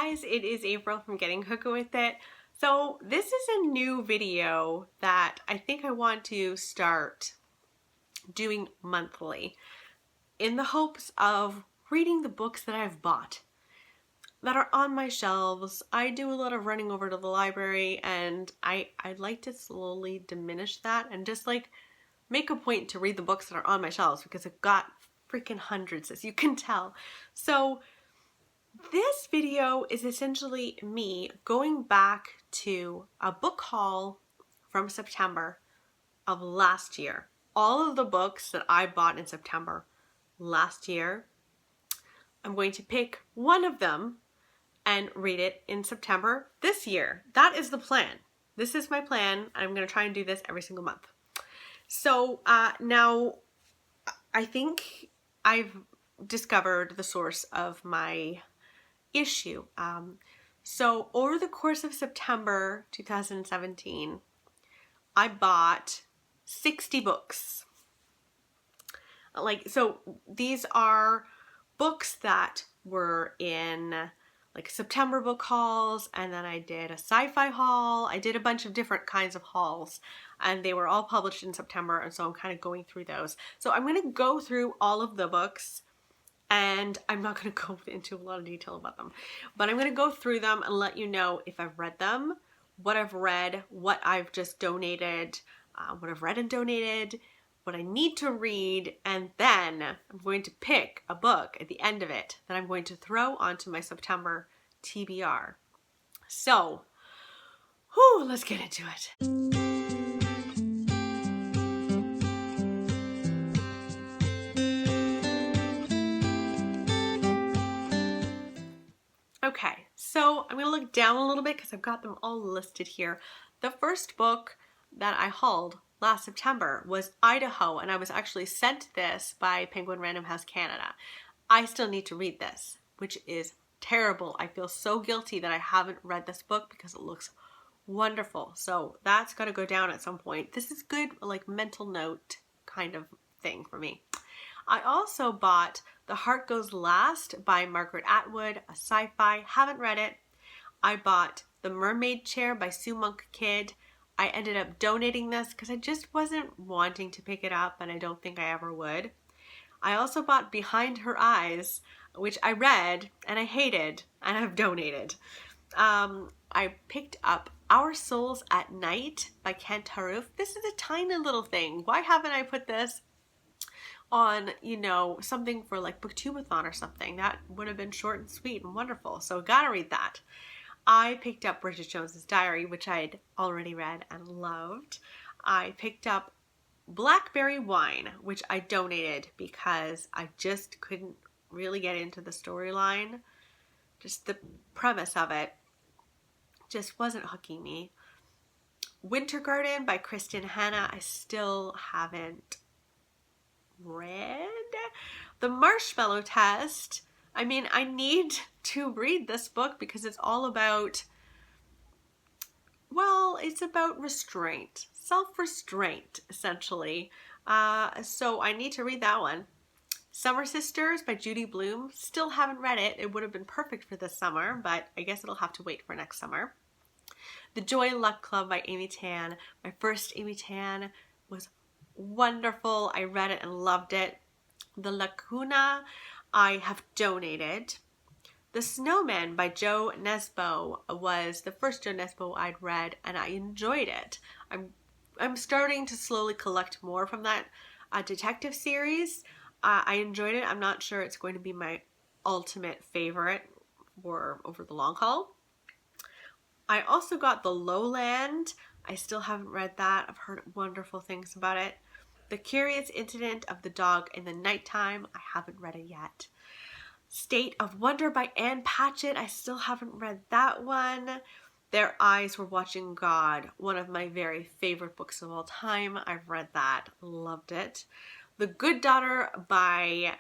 guys, it is April from Getting Cooking With It. So this is a new video that I think I want to start doing monthly in the hopes of reading the books that I've bought that are on my shelves. I do a lot of running over to the library and I'd like to slowly diminish that and just like make a point to read the books that are on my shelves because I've got freaking hundreds, as you can tell. So this video is essentially me going back to a book haul from September of last year. All of the books that I bought in September last year, I'm going to pick one of them and read it in September this year. That is the plan. This is my plan. I'm going to try and do this every single month. So now I think I've discovered the source of my issue. So over the course of September 2017, I bought 60 books. So these are books that were in like September book hauls, and then I did a sci-fi haul. I did a bunch of different kinds of hauls, and they were all published in September, and so I'm kind of going through those. So I'm going to go through all of the books, and I'm not going to go into a lot of detail about them, but I'm going to go through them and let you know if I've read them, what I've read, what I've just donated, what I've read and donated, what I need to read, and then I'm going to pick a book at the end of it that I'm going to throw onto my September TBR. So, let's get into it. Okay, so I'm going to look down a little bit because I've got them all listed here. The first book that I hauled last September was Idaho, and I was actually sent this by Penguin Random House Canada. I still need to read this, which is terrible. I feel so guilty that I haven't read this book because it looks wonderful. So that's got to go down at some point. This is good, like mental note kind of thing for me. I also bought The Heart Goes Last by Margaret Atwood, a sci-fi. Haven't read it. I bought The Mermaid Chair by Sue Monk Kidd. I ended up donating this because I just wasn't wanting to pick it up, and I don't think I ever would. I also bought Behind Her Eyes, which I read and I hated, and I've donated. I picked up Our Souls at Night by Kent Haruf. This is a tiny little thing. Why haven't I put this on, something for like Booktubeathon or something? That would have been short and sweet and wonderful. So gotta read that. I picked up Bridget Jones's Diary, which I'd already read and loved. I picked up Blackberry Wine, which I donated because I just couldn't really get into the storyline. Just the premise of it just wasn't hooking me. Winter Garden by Kristen Hanna, I still haven't read. The Marshmallow Test, I need to read this book because it's all about, it's about restraint, self-restraint, essentially. So I need to read that one. Summer Sisters by Judy Blume, still haven't read it. It would have been perfect for this summer, but I guess it'll have to wait for next summer. The Joy and Luck Club by Amy Tan. My first Amy Tan was wonderful. I read it and loved it. The Lacuna, I have donated. The Snowman by Joe Nesbo was the first Joe Nesbo I'd read, and I enjoyed it. I'm starting to slowly collect more from that detective series. I enjoyed it. I'm not sure it's going to be my ultimate favorite for over the long haul. I also got The Lowland. I still haven't read that. I've heard wonderful things about it. The Curious Incident of the Dog in the Nighttime. I haven't read it yet. State of Wonder by Anne Patchett. I still haven't read that one. Their Eyes Were Watching God. One of my very favorite books of all time. I've read that. Loved it. The Good Daughter by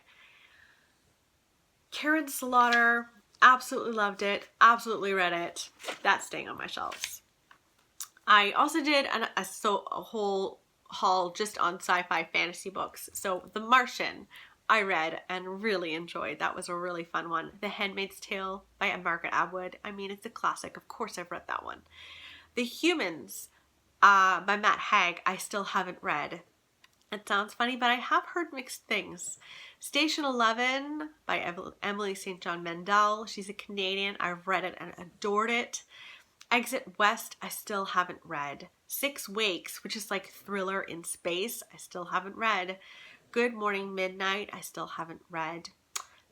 Karen Slaughter. Absolutely loved it. Absolutely read it. That's staying on my shelves. I also did a whole haul just on sci-fi fantasy books. So The Martian, I read and really enjoyed. That was a really fun one. The Handmaid's Tale by Margaret Atwood. I mean, it's a classic. Of course I've read that one. The Humans by Matt Haig, I still haven't read. It sounds funny, but I have heard mixed things. Station 11 by Emily St. John Mandel. She's a Canadian. I've read it and adored it. Exit West, I still haven't read. Six Wakes, which is like thriller in space, I still haven't read. Good Morning Midnight, I still haven't read.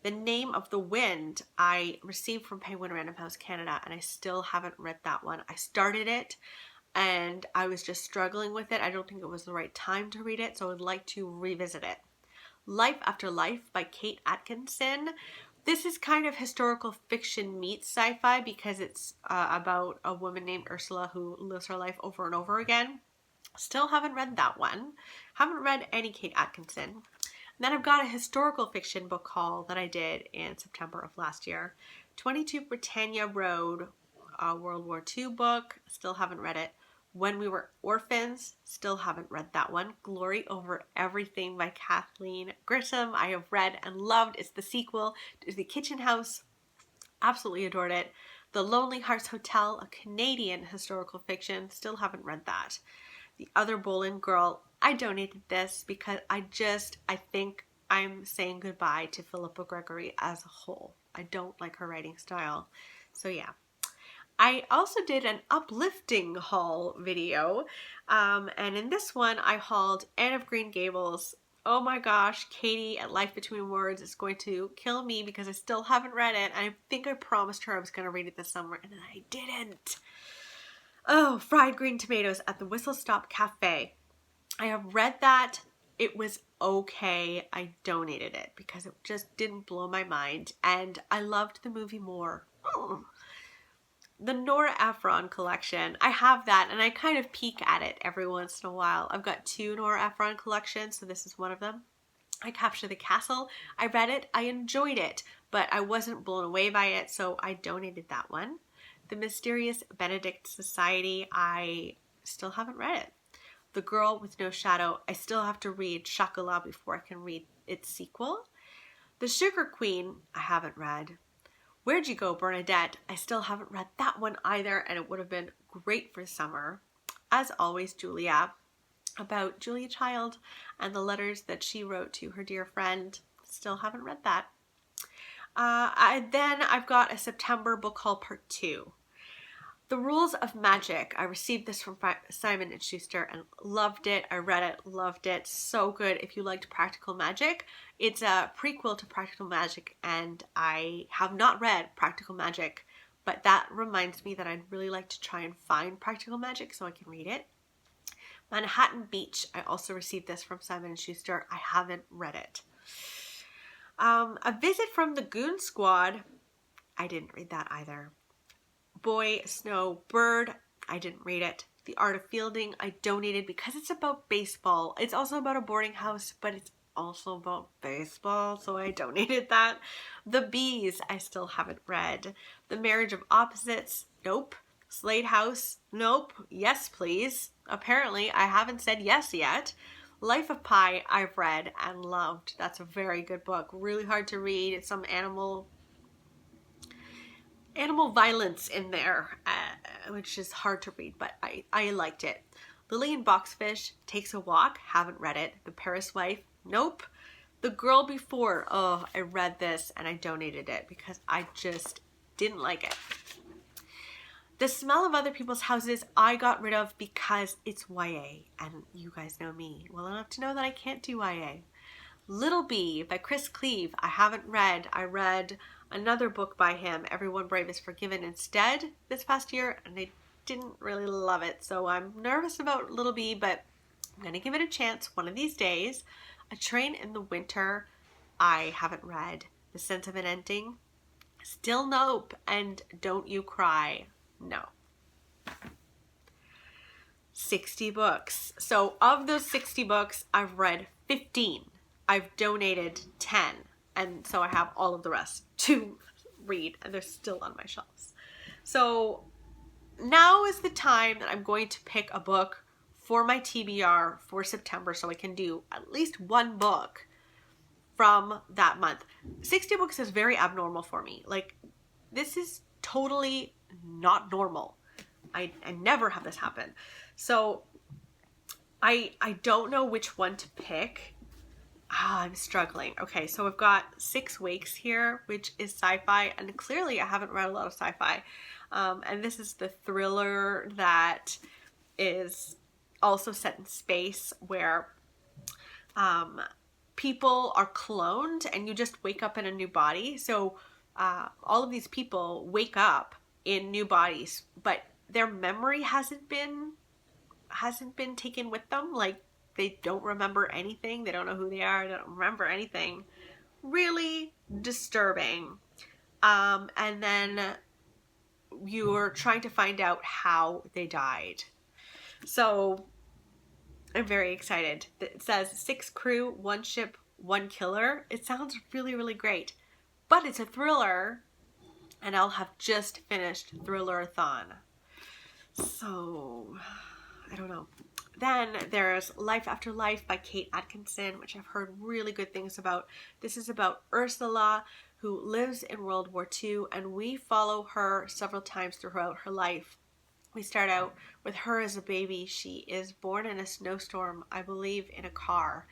The Name of the Wind, I received from Penguin Random House Canada, and I still haven't read that one. I started it, and I was just struggling with it. I don't think it was the right time to read it, so I would like to revisit it. Life After Life by Kate Atkinson. This is kind of historical fiction meets sci-fi because it's about a woman named Ursula who lives her life over and over again. Still haven't read that one. Haven't read any Kate Atkinson. And then I've got a historical fiction book haul that I did in September of last year. 22 Britania Road, a World War II book. Still haven't read it. When We Were Orphans, still haven't read that one. Glory Over Everything by Kathleen Grissom, I have read and loved. It's the sequel to The Kitchen House. Absolutely adored it. The Lonely Hearts Hotel, a Canadian historical fiction. Still haven't read that. The Other Boleyn Girl, I donated this because I think I'm saying goodbye to Philippa Gregory as a whole. I don't like her writing style. So yeah. I also did an uplifting haul video, and in this one I hauled Anne of Green Gables. Oh my gosh, Katie at Life Between Words is going to kill me because I still haven't read it. I think I promised her I was going to read it this summer, and I didn't. Oh, Fried Green Tomatoes at the Whistle Stop Cafe. I have read that. It was okay. I donated it because it just didn't blow my mind, and I loved the movie more. The Nora Ephron collection, I have that, and I kind of peek at it every once in a while. I've got 2 Nora Ephron collections, so this is one of them. I Capture the Castle. I read it, I enjoyed it, but I wasn't blown away by it, so I donated that one. The Mysterious Benedict Society, I still haven't read it. The Girl with No Shadow, I still have to read Chocolat before I can read its sequel. The Sugar Queen, I haven't read. Where'd You Go, Bernadette? I still haven't read that one either, and it would have been great for summer. As always, Julia, about Julia Child and the letters that she wrote to her dear friend. Still haven't read that. Then I've got a September book haul part 2. The Rules of Magic. I received this from Simon & Schuster and loved it. I read it, loved it. So good if you liked Practical Magic. It's a prequel to Practical Magic, and I have not read Practical Magic, but that reminds me that I'd really like to try and find Practical Magic so I can read it. Manhattan Beach. I also received this from Simon & Schuster. I haven't read it. A Visit from the Goon Squad. I didn't read that either. Boy, Snow, Bird, I didn't read it. The Art of Fielding, I donated because it's about baseball. It's also about a boarding house, but it's also about baseball, so I donated that. The Bees, I still haven't read. The Marriage of Opposites, nope. Slade House, nope. Yes, please. Apparently, I haven't said yes yet. Life of Pi, I've read and loved. That's a very good book. Really hard to read. It's some animal violence in there, which is hard to read, but I liked it. Lillian Boxfish, Takes a Walk, haven't read it. The Paris Wife, nope. The Girl Before, oh, I read this and I donated it because I just didn't like it. The Smell of Other People's Houses, I got rid of because it's YA, and you guys know me well enough to know that I can't do YA. Little Bee by Chris Cleave, I haven't read. I read another book by him, Everyone Brave is Forgiven, instead this past year, and I didn't really love it, so I'm nervous about Little Bee, but I'm gonna give it a chance one of these days. A Train in the Winter, I haven't read. The Sense of an Ending, still nope. And Don't You Cry, no. 60 books. So of those 60 books, I've read 15. I've donated 10. And so I have all of the rest to read, and they're still on my shelves. So now is the time that I'm going to pick a book for my TBR for September so I can do at least one book from that month. 60 books is very abnormal for me. Like, this is totally not normal. I never have this happen. So I don't know which one to pick. I'm struggling. Okay, so I've got 6 Weeks here, which is sci-fi, and clearly I haven't read a lot of sci-fi. And this is the thriller that is also set in space, where people are cloned and you just wake up in a new body. So all of these people wake up in new bodies, but their memory hasn't been taken with them. Like, they don't remember anything. They don't know who they are. They don't remember anything. Really disturbing. And then you're trying to find out how they died. So I'm very excited. It says 6 crew, 1 ship, 1 killer. It sounds really, really great. But it's a thriller, and I'll have just finished Thriller-a-thon. So, I don't know. Then there's Life After Life by Kate Atkinson, which I've heard really good things about. This is about Ursula, who lives in World War II, and we follow her several times throughout her life. We start out with her as a baby. She is born in a snowstorm, I believe in a car.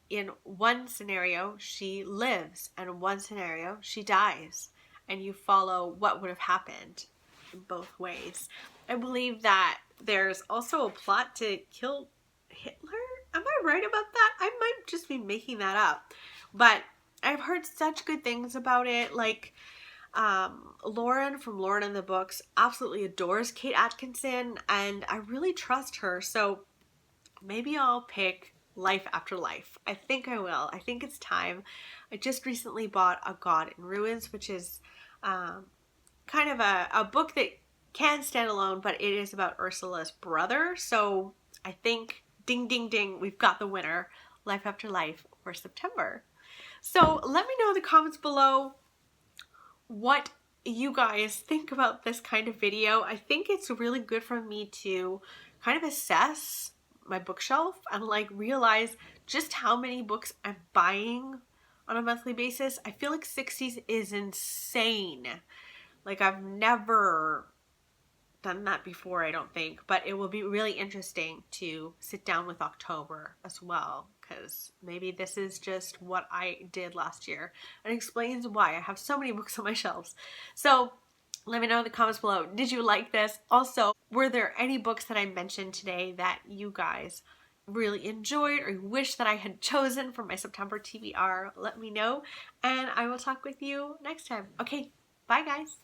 In one scenario, she lives, and in one scenario, she dies. And you follow what would have happened in both ways. I believe that there's also a plot to kill Hitler. Am I right about that? I might just be making that up. But I've heard such good things about it. Like, Lauren from Lauren in the Books absolutely adores Kate Atkinson, and I really trust her. So maybe I'll pick Life After Life. I think I will. I think it's time. I just recently bought A God in Ruins, which is kind of a book that can stand alone, but it is about Ursula's brother. So I think, ding, ding, ding, we've got the winner. Life After Life for September. So let me know in the comments below what you guys think about this kind of video. I think it's really good for me to kind of assess my bookshelf and like realize just how many books I'm buying on a monthly basis. I feel like 60s is insane. Like, I've never done that before, I don't think, but it will be really interesting to sit down with October as well, because maybe this is just what I did last year and explains why I have so many books on my shelves. So let me know in the comments below. Did you like this? Also, were there any books that I mentioned today that you guys really enjoyed or wish that I had chosen for my September TBR? Let me know, and I will talk with you next time. Okay, bye guys.